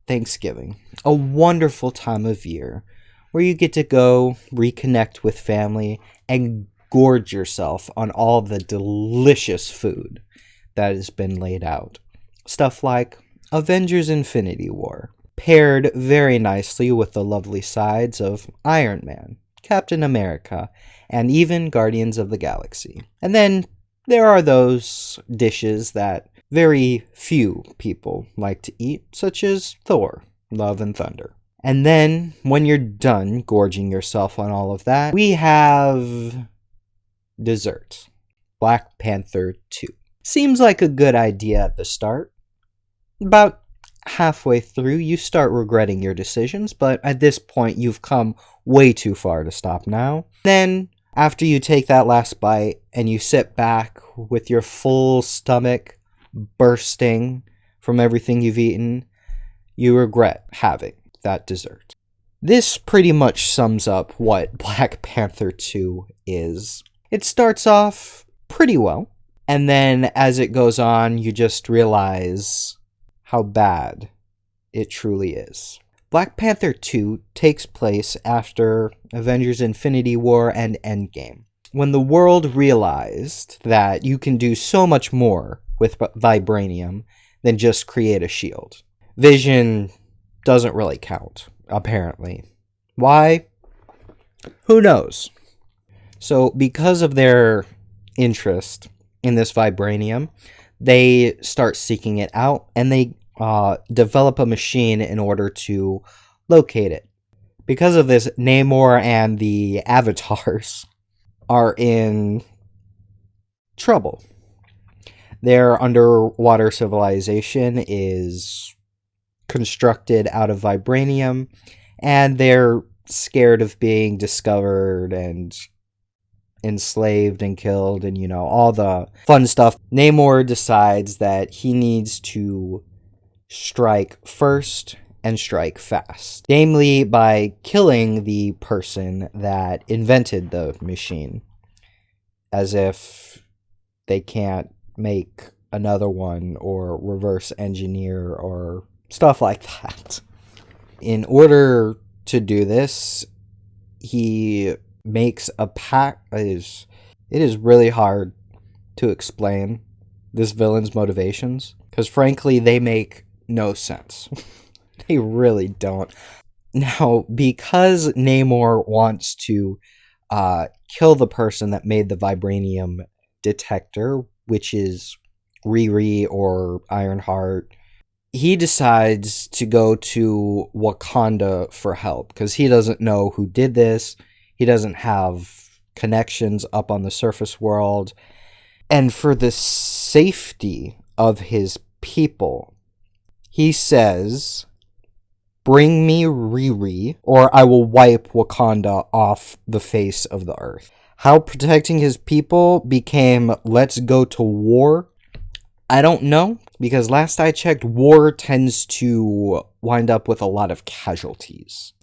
Thanksgiving, a wonderful time of year where you get to go reconnect with family and gorge yourself on all the delicious food that has been laid out. Stuff like Avengers Infinity War, paired very nicely with the lovely sides of Iron Man, Captain America, and even Guardians of the Galaxy. And then there are those dishes that very few people like to eat, such as Thor, Love and Thunder. And then, when you're done gorging yourself on all of that, we have dessert. Black Panther 2. Seems like a good idea at the start. About halfway through, you start regretting your decisions, but at this point, you've come way too far to stop now. Then, after you take that last bite and you sit back with your full stomach bursting from everything you've eaten, you regret having that dessert. This pretty much sums up what Black Panther 2 is. It starts off pretty well, and then as it goes on, you just realize how bad it truly is. Black Panther 2 takes place after Avengers Infinity War and Endgame, when the world realized that you can do so much more with vibranium than just create a shield. Vision doesn't really count, apparently. Why? Who knows? So, because of their interest in this vibranium, they start seeking it out, and they develop a machine in order to locate it. Because of this, Namor and the Avatars are in trouble. Their underwater civilization is constructed out of vibranium, and they're scared of being discovered and enslaved and killed and, all the fun stuff. Namor decides that he needs to strike first and strike fast, namely by killing the person that invented the machine, as if they can't make another one or reverse engineer or stuff like that. In order to do this, he makes a pact. It is really hard to explain this villain's motivations, because frankly, they make no sense. They really don't. Now, because Namor wants to kill the person that made the vibranium detector, which is Riri or Ironheart, he decides to go to Wakanda for help, because he doesn't know who did this. He doesn't have connections up on the surface world. And for the safety of his people, he says, "Bring me Riri, or I will wipe Wakanda off the face of the earth." How protecting his people became let's go to war, I don't know, because last I checked, war tends to wind up with a lot of casualties.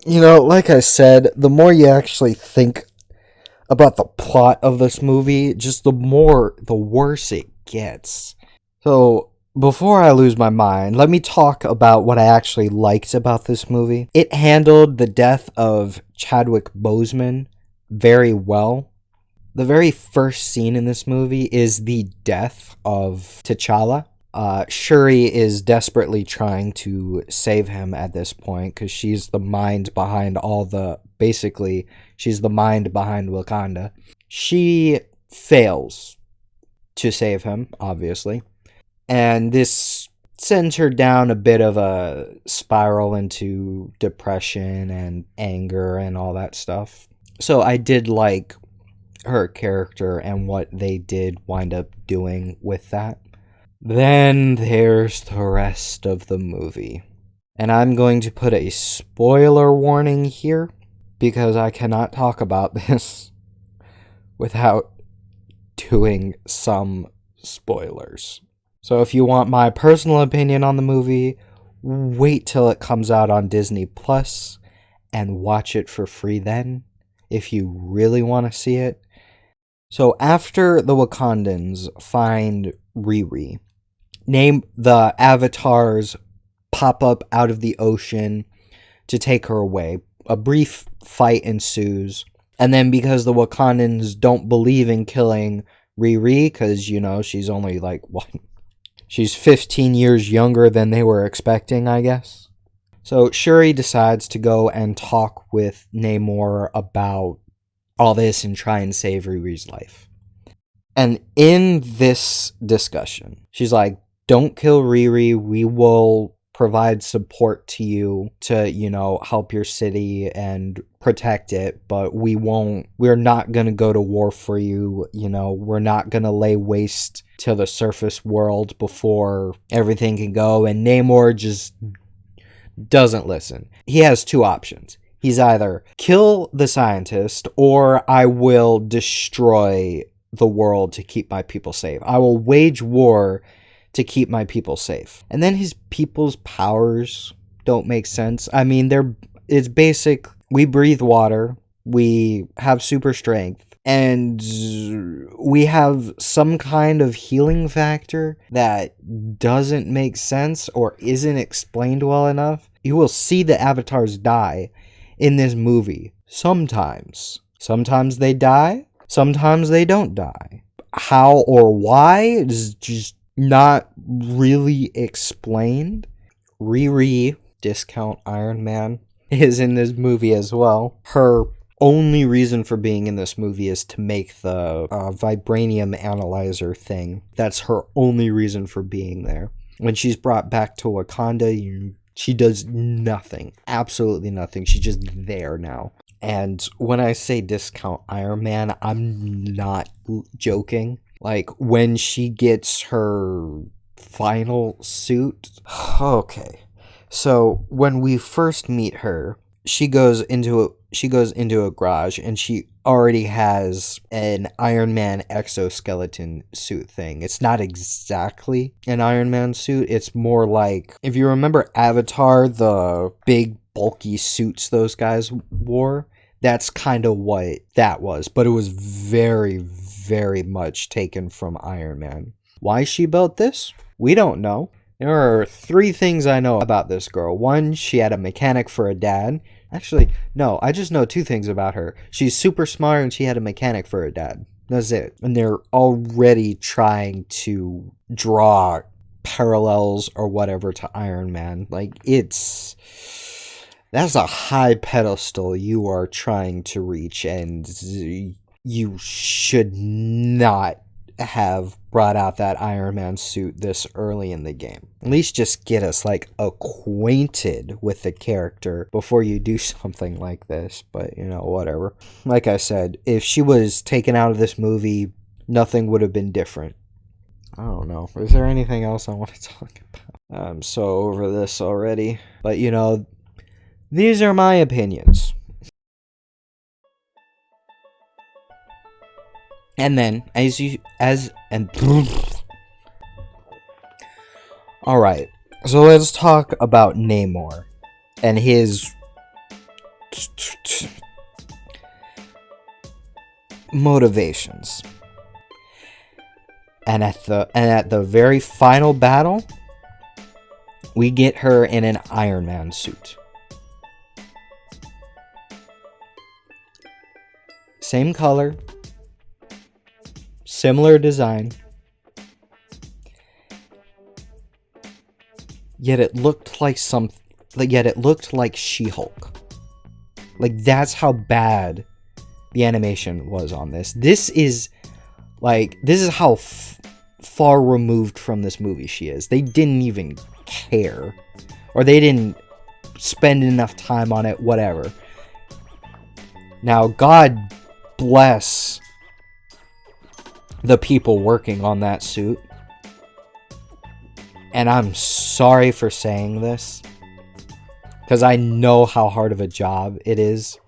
Like I said, the more you actually think about the plot of this movie, just the worse it gets. So, before I lose my mind, let me talk about what I actually liked about this movie. It handled the death of Chadwick Boseman very well. The very first scene in this movie is the death of T'Challa. Shuri is desperately trying to save him at this point, because she's the mind behind she's the mind behind Wakanda. She fails to save him, obviously. And this sends her down a bit of a spiral into depression and anger and all that stuff. So I did like her character and what they did wind up doing with that. Then there's the rest of the movie. And I'm going to put a spoiler warning here, because I cannot talk about this without doing some spoilers. So if you want my personal opinion on the movie, wait till it comes out on Disney Plus and watch it for free then, if you really want to see it. So after the Wakandans find Riri, name the Avatars pop up out of the ocean to take her away. A brief fight ensues. And then because the Wakandans don't believe in killing Riri, because, you know, she's only like, what? She's 15 years younger than they were expecting, I guess. So Shuri decides to go and talk with Namor about all this and try and save Riri's life. And in this discussion, she's like, don't kill Riri. We will provide support to you to, you know, help your city and protect it, but we're not going to go to war for you. You know, we're not going to lay waste to the surface world before everything can go. And Namor just doesn't listen. He has two options. He's either kill the scientist or I will destroy the world to keep my people safe. I will wage war to keep my people safe. And then his people's powers don't make sense. I mean, it's basic. We breathe water. We have super strength. And we have some kind of healing factor that doesn't make sense or isn't explained well enough. You will see the avatars die in this movie. Sometimes. Sometimes they die. Sometimes they don't die. How or why is just not really explained. Riri, discount Iron Man, is in this movie as well. Her only reason for being in this movie is to make the vibranium analyzer thing. That's her only reason for being there. When she's brought back to Wakanda, she does nothing. Absolutely nothing. She's just there now. And when I say discount Iron Man, I'm not joking. Like, when she gets her final suit. Okay. So, when we first meet her, she goes into a garage and she already has an Iron Man exoskeleton suit thing. It's not exactly an Iron Man suit. It's more like, if you remember Avatar, the big bulky suits those guys wore, that's kind of what that was. But it was very, very much taken from Iron Man. Why she built this? We don't know. There are 3 things I know about this girl. 1, she had a mechanic for a dad. Actually, no, I just know 2 things about her. She's super smart and she had a mechanic for her dad. That's it. And they're already trying to draw parallels or whatever to Iron Man. Like, that's a high pedestal you are trying to reach, and you should not have brought out that Iron Man suit this early in the game. At least just get us, like, acquainted with the character before you do something like this. But, you know, whatever. Like I said, if she was taken out of this movie, nothing would have been different. I don't know. Is there anything else I want to talk about? I'm so over this already. But, you know, these are my opinions. And then, alright, so let's talk about Namor and his motivations. And at the very final battle, we get her in an Iron Man suit. Same color. Similar design. Yet it looked like She-Hulk. Like, that's how bad the animation was on this. This is how far removed from this movie she is. They didn't even care. Or they didn't spend enough time on it, whatever. Now, God bless the people working on that suit. And I'm sorry for saying this, because I know how hard of a job it is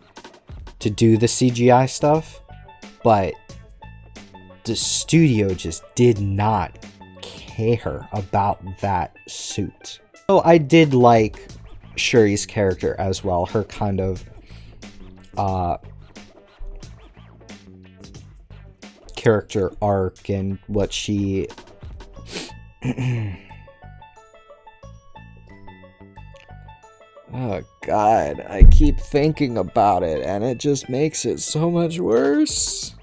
to do the CGI stuff, but the studio just did not care about that suit. So I did like Shuri's character as well, her kind of character arc and what she Oh God, I keep thinking about it and it just makes it so much worse.